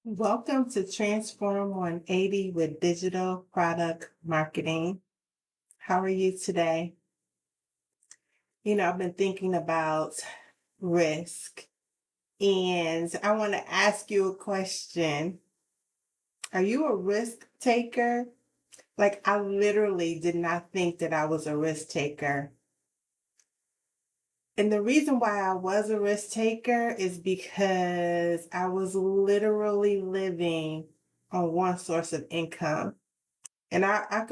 Welcome to Transform 180 with digital product marketing. How are you today? I've been thinking about risk and I want to ask you a question. Are you a risk taker? Like, I literally did not think that I was a risk taker. And the reason why I was a risk taker is because I was literally living on one source of income. And I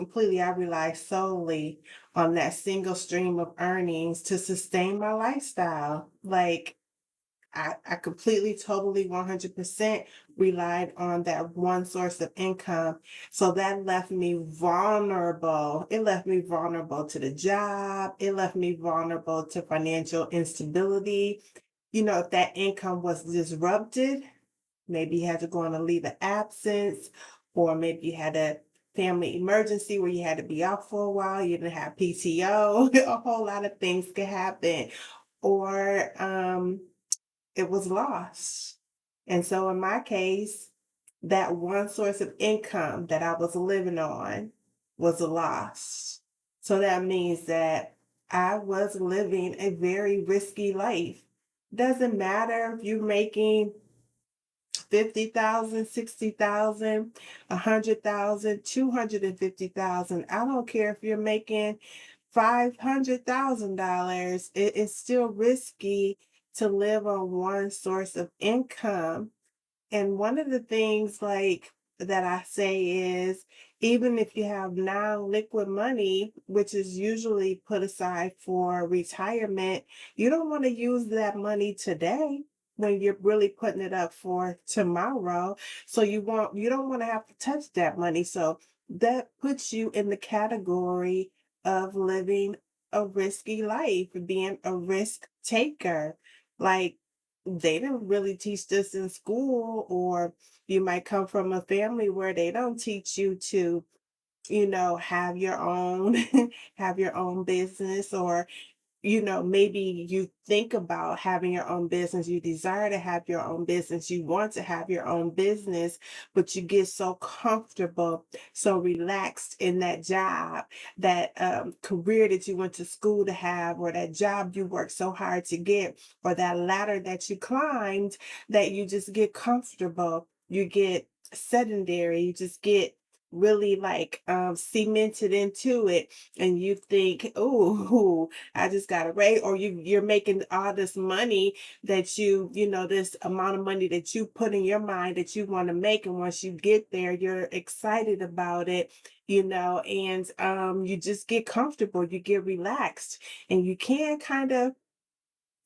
rely solely on that single stream of earnings to sustain my lifestyle. Like I completely, totally, 100% relied on that one source of income. So that left me vulnerable. It left me vulnerable to the job. It left me vulnerable to financial instability. If that income was disrupted, maybe you had to go on a leave of absence, or maybe you had a family emergency where you had to be off for a while, you didn't have PTO, a whole lot of things could happen. Or it was lost. And so in my case, that one source of income that I was living on was a loss. So that means that I was living a very risky life. Doesn't matter if you're making 50,000, 60,000, 100,000, 250,000. I don't care if you're making $500,000. It is still risky to live on one source of income. And one of the things like that I say is even if you have non-liquid money, which is usually put aside for retirement, you don't want to use that money today when you're really putting it up for tomorrow. So you don't want to have to touch that money. So that puts you in the category of living a risky life, being a risk taker. Like they didn't really teach this in school, or you might come from a family where they don't teach you to have your own have your own business, or maybe you think about having your own business, you desire to have your own business, you want to have your own business, but you get so comfortable, so relaxed in that job, that career that you went to school to have, or that job you worked so hard to get, or that ladder that you climbed, that you just get comfortable, you get sedentary, you just get really like cemented into it, and you think, oh, I just got to raise, or you're making all this money that this amount of money that you put in your mind that you want to make. And once you get there, you're excited about it, and you just get comfortable, you get relaxed, and you can kind of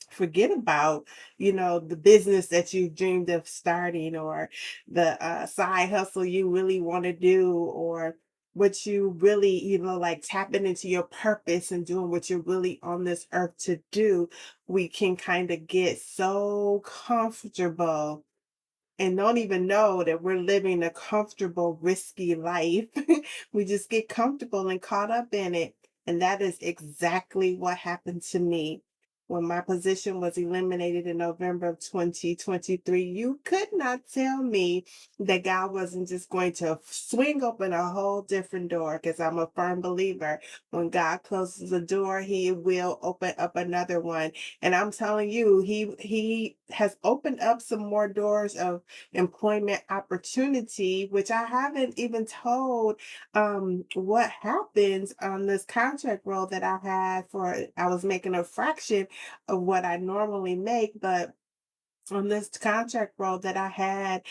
forget about the business that you dreamed of starting, or the side hustle you really want to do, or what you really like tapping into your purpose and doing what you're really on this earth to do. We can kind of get so comfortable and don't even know that we're living a comfortable, risky life. We just get comfortable and caught up in it. And that is exactly what happened to me. When my position was eliminated in November of 2023, you could not tell me that God wasn't just going to swing open a whole different door, because I'm a firm believer. When God closes a door, he will open up another one. And I'm telling you, he has opened up some more doors of employment opportunity, which I haven't even told what happens on this contract role that I had. For I was making a fraction of what I normally make, but on this contract role that I had,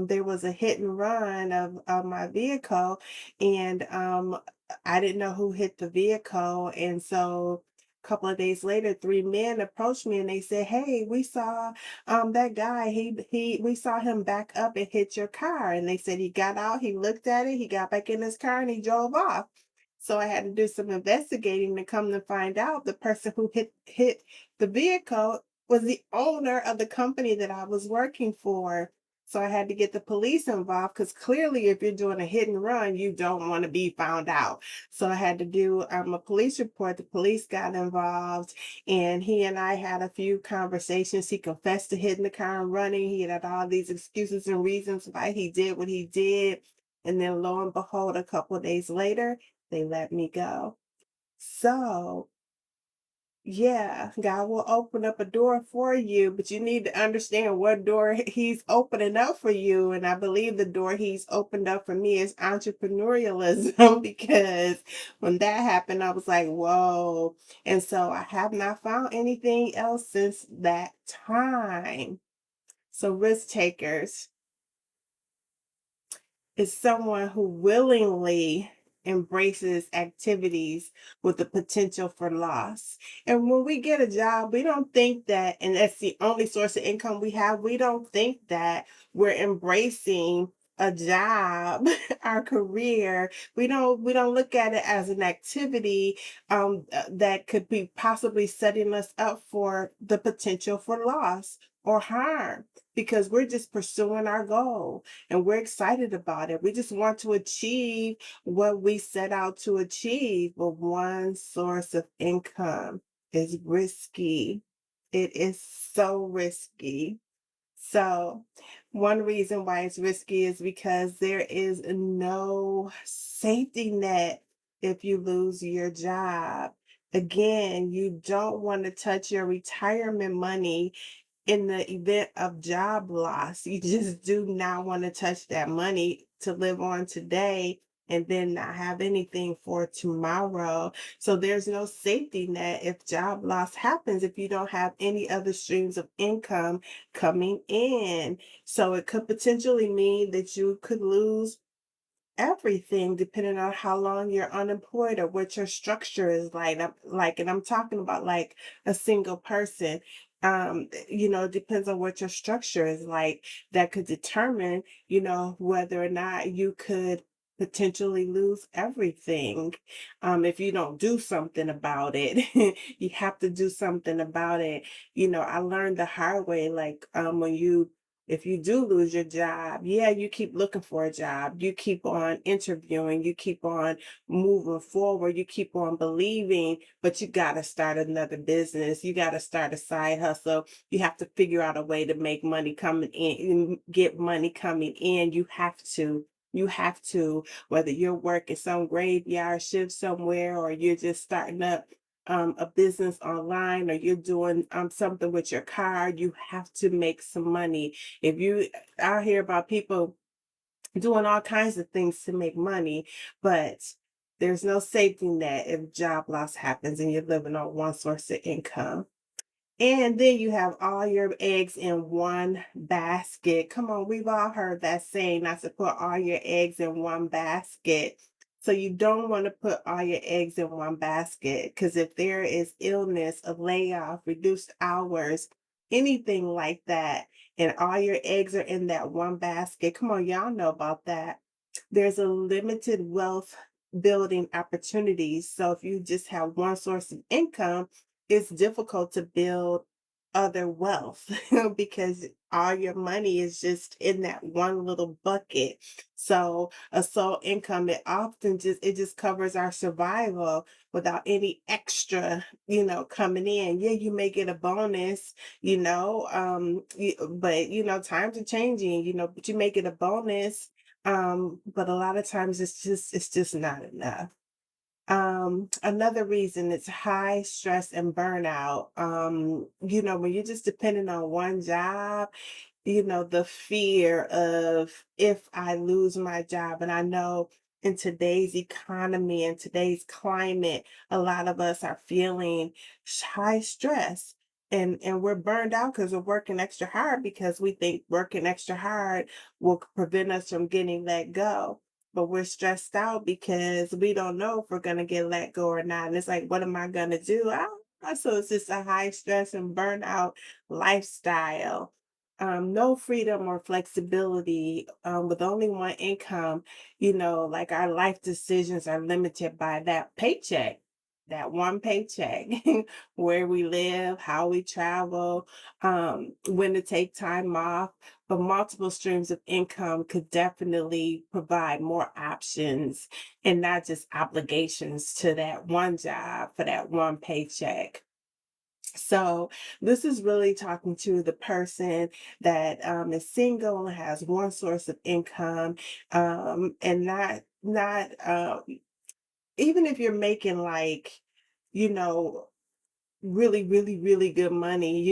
there was a hit and run of my vehicle, and I didn't know who hit the vehicle. And so a couple of days later, three men approached me and they said, "Hey, we saw that guy. We saw him back up and hit your car." And they said he got out, he looked at it, he got back in his car, and he drove off. So I had to do some investigating to come to find out the person who hit the vehicle was the owner of the company that I was working for. So I had to get the police involved because clearly, if you're doing a hit and run, you don't want to be found out. So I had to do a police report. The police got involved, and he and I had a few conversations. He confessed to hitting the car and running. He had all these excuses and reasons why he did what he did. And then lo and behold, a couple of days later, they let me go. So yeah, God will open up a door for you, but you need to understand what door He's opening up for you. And I believe the door He's opened up for me is entrepreneurialism because when that happened, I was like, whoa. And so I have not found anything else since that time. So, risk takers is someone who willingly embraces activities with the potential for loss. And when we get a job, we don't think that, and that's the only source of income we have, we don't think that we're embracing a job, our career. We don't look at it as an activity that could be possibly setting us up for the potential for loss or harm because we're just pursuing our goal and we're excited about it. We just want to achieve what we set out to achieve. But one source of income is risky. It is so risky. So, one reason why it's risky is because there is no safety net if you lose your job. Again, you don't want to touch your retirement money in the event of job loss. You just do not want to touch that money to live on today and then not have anything for tomorrow. So there's no safety net if job loss happens, if you don't have any other streams of income coming in. So it could potentially mean that you could lose everything depending on how long you're unemployed or what your structure is and I'm talking about like a single person. It depends on what your structure is like that could determine, whether or not you could potentially lose everything if you don't do something about it. You have to do something about it. I learned the hard way, like when you if you do lose your job, yeah, you keep looking for a job. You keep on interviewing. You keep on moving forward. You keep on believing, but you got to start another business. You got to start a side hustle. You have to figure out a way to make money coming in, get money coming in. You have to. You have to, whether you're working some graveyard shift somewhere or you're just starting up a business online or you're doing something with your car, you have to make some money. If you, I hear about people doing all kinds of things to make money, but there's no safety net if job loss happens and you're living on one source of income. And then you have all your eggs in one basket. Come on, we've all heard that saying, not to put all your eggs in one basket. So you don't want to put all your eggs in one basket because if there is illness, a layoff, reduced hours, anything like that, and all your eggs are in that one basket, come on, y'all know about that. There's a limited wealth building opportunities. So if you just have one source of income, it's difficult to build other wealth because all your money is just in that one little bucket. So a sole income, it just covers our survival without any extra, coming in. Yeah, you may get a bonus, but times are changing, but you may get a bonus. But a lot of times it's just not enough. Another reason it's high stress and burnout. When you're just dependent on one job, the fear of if I lose my job. And I know in today's economy and today's climate, a lot of us are feeling high stress. And we're burned out because we're working extra hard because we think working extra hard will prevent us from getting let go, but we're stressed out because we don't know if we're going to get let go or not. And it's like, what am I going to do? So it's just a high stress and burnout lifestyle. No freedom or flexibility with only one income, like our life decisions are limited by that paycheck. that one paycheck, where we live, how we travel, when to take time off. But multiple streams of income could definitely provide more options and not just obligations to that one job for that one paycheck. So this is really talking to the person that is single and has one source of income, and not even if you're making like, you know, really, really, really good money,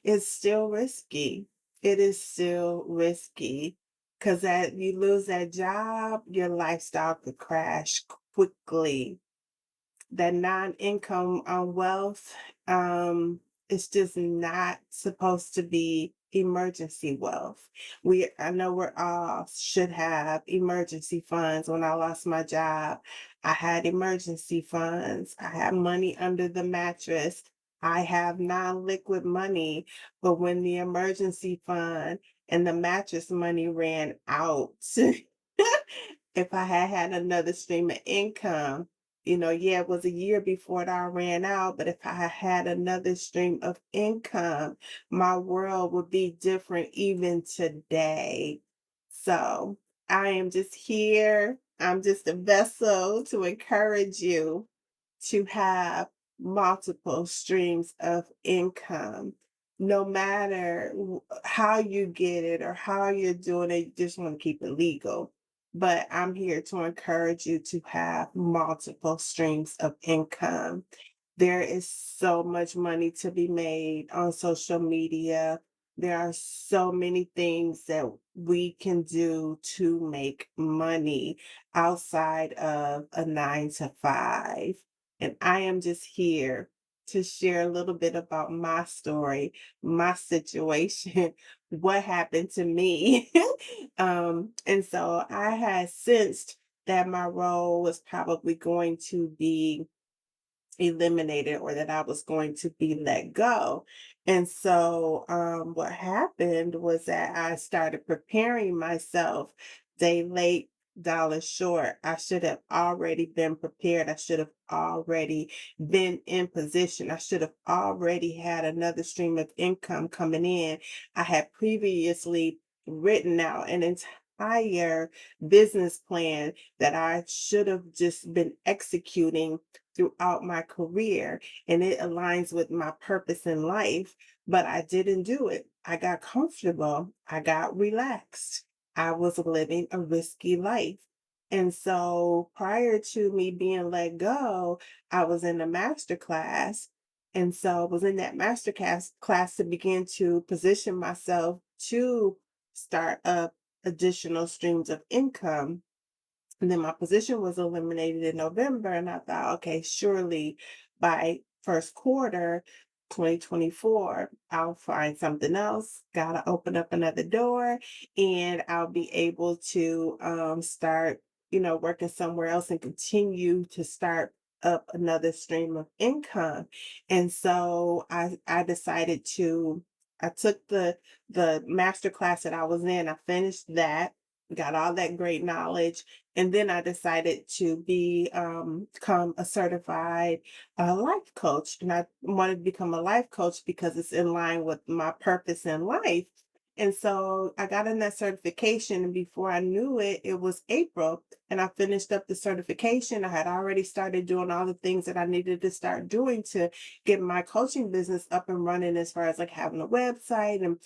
it's still risky. It is still risky because that you lose that job, your lifestyle could crash quickly. That non-income wealth, it's just not supposed to be emergency wealth. I know we're all should have emergency funds. When I lost my job, I had emergency funds. I had money under the mattress. I have non-liquid money, but when the emergency fund and the mattress money ran out, if I had had another stream of income, yeah, it was a year before it all ran out, but if I had had another stream of income, my world would be different even today. So I am just here. I'm just a vessel to encourage you to have multiple streams of income. No matter how you get it or how you're doing it, you just want to keep it legal. But I'm here to encourage you to have multiple streams of income. There is so much money to be made on social media. There are so many things that we can do to make money outside of a 9 to 5. And I am just here to share a little bit about my story, my situation, what happened to me. And so I had sensed that my role was probably going to be eliminated or that I was going to be let go. And so what happened was that I started preparing myself day late, dollar short. I should have already been prepared. I should have already been in position. I should have already had another stream of income coming in. I had previously written out an entire business plan that I should have just been executing throughout my career, and it aligns with my purpose in life, but I didn't do it. I got comfortable. I got relaxed. I was living a risky life. And so prior to me being let go, I was in a master class. And so I was in that master class to begin to position myself to start up additional streams of income. And then my position was eliminated in November, and I thought, okay, surely by first quarter 2024, I'll find something else. Gotta open up another door, and I'll be able to start, working somewhere else and continue to start up another stream of income. And so I decided to. I took the master class that I was in. I finished that, got all that great knowledge, and then I decided to become a certified life coach. And I wanted to become a life coach because it's in line with my purpose in life. And so I got in that certification, and before I knew it, it was April, and I finished up the certification. I had already started doing all the things that I needed to start doing to get my coaching business up and running, as far as like having a website and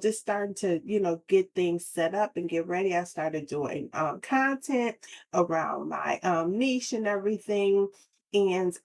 just starting to, get things set up and get ready. I started doing content around my niche and everything. And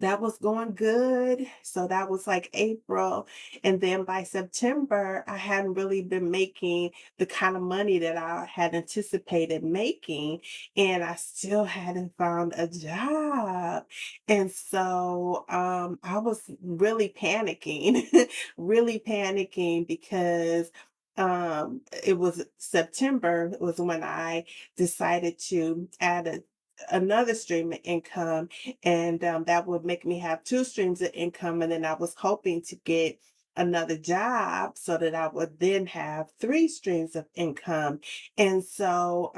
that was going good. So that was like April. And then by September, I hadn't really been making the kind of money that I had anticipated making. And I still hadn't found a job. And so I was really panicking, really panicking because it was September was when I decided to add another stream of income, and that would make me have two streams of income. And then I was hoping to get another job so that I would then have three streams of income. And so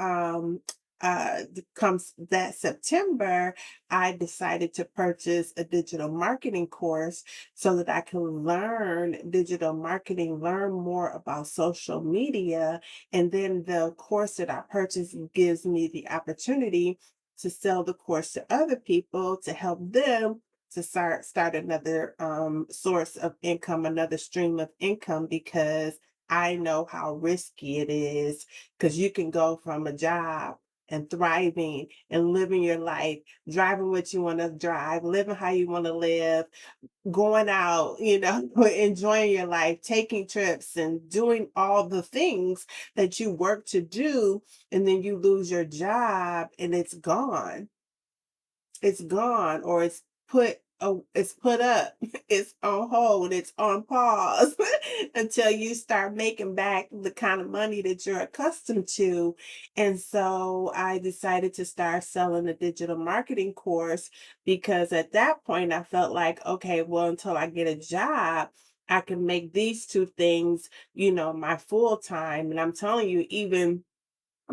comes that September, I decided to purchase a digital marketing course so that I can learn digital marketing, learn more about social media. And then the course that I purchased gives me the opportunity to sell the course to other people to help them to start another source of income, another stream of income, because I know how risky it is, because you can go from a job and thriving and living your life, driving what you want to drive, living how you want to live, going out, enjoying your life, taking trips and doing all the things that you work to do. And then you lose your job and it's gone, or it's put up, it's on hold, it's on pause until you start making back the kind of money that you're accustomed to. And so I decided to start selling a digital marketing course, because at that point I felt like, okay, well, until I get a job, I can make these two things, my full time. And I'm telling you, even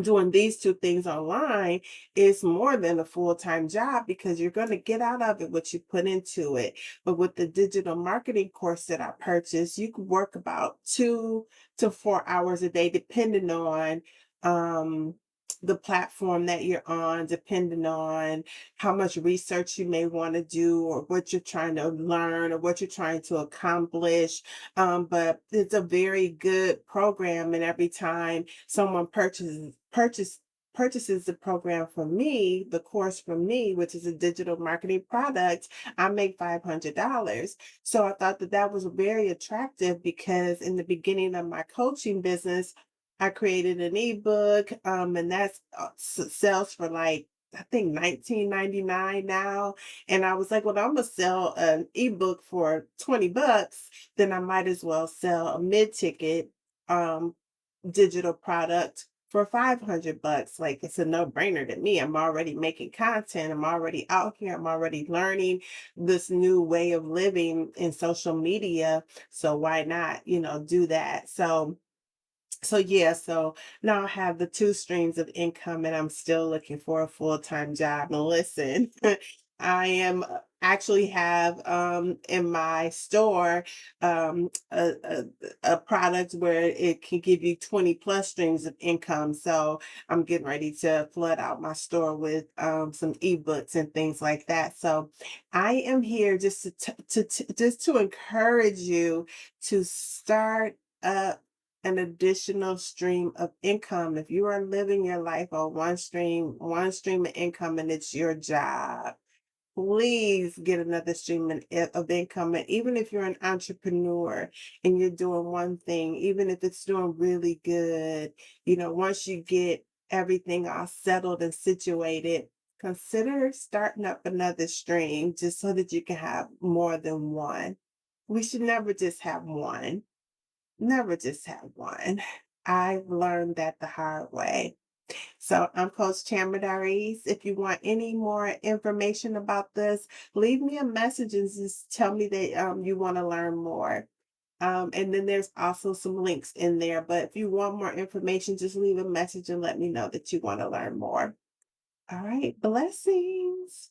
doing these two things online is more than a full-time job, because you're going to get out of it what you put into it. But with the digital marketing course that I purchased, you could work about 2 to 4 hours a day, depending on um the platform that you're on, depending on how much research you may want to do, or what you're trying to learn, or what you're trying to accomplish. But it's a very good program, and every time someone purchases the program from me, the course from me, which is a digital marketing product, I make $500. So I thought that that was very attractive, because in the beginning of my coaching business, I created an ebook, and that's sells for like, I think 19.99 now. And I was like, well, I'm gonna sell an ebook for 20 bucks, then I might as well sell a mid-ticket um digital product for 500 bucks. Like, it's a no-brainer to me. I'm already making content. I'm already out here. I'm already learning this new way of living in social media. So why not, do that? So yeah, so now I have the two streams of income, and I'm still looking for a full-time job. And listen, I am actually have in my store a product where it can give you 20 plus streams of income. So I'm getting ready to flood out my store with some ebooks and things like that. So I am here just just to encourage you to start up an additional stream of income. If you are living your life on one stream of income, and it's your job, please get another stream of income. And even if you're an entrepreneur and you're doing one thing, even if it's doing really good, once you get everything all settled and situated, consider starting up another stream, just so that you can have more than one. We should never just have one. Never just have one. I've learned that the hard way. So I'm Coach TamaraDarice. If you want any more information about this, leave me a message and just tell me that you want to learn more. And then there's also some links in there. But if you want more information, just leave a message and let me know that you want to learn more. All right. Blessings.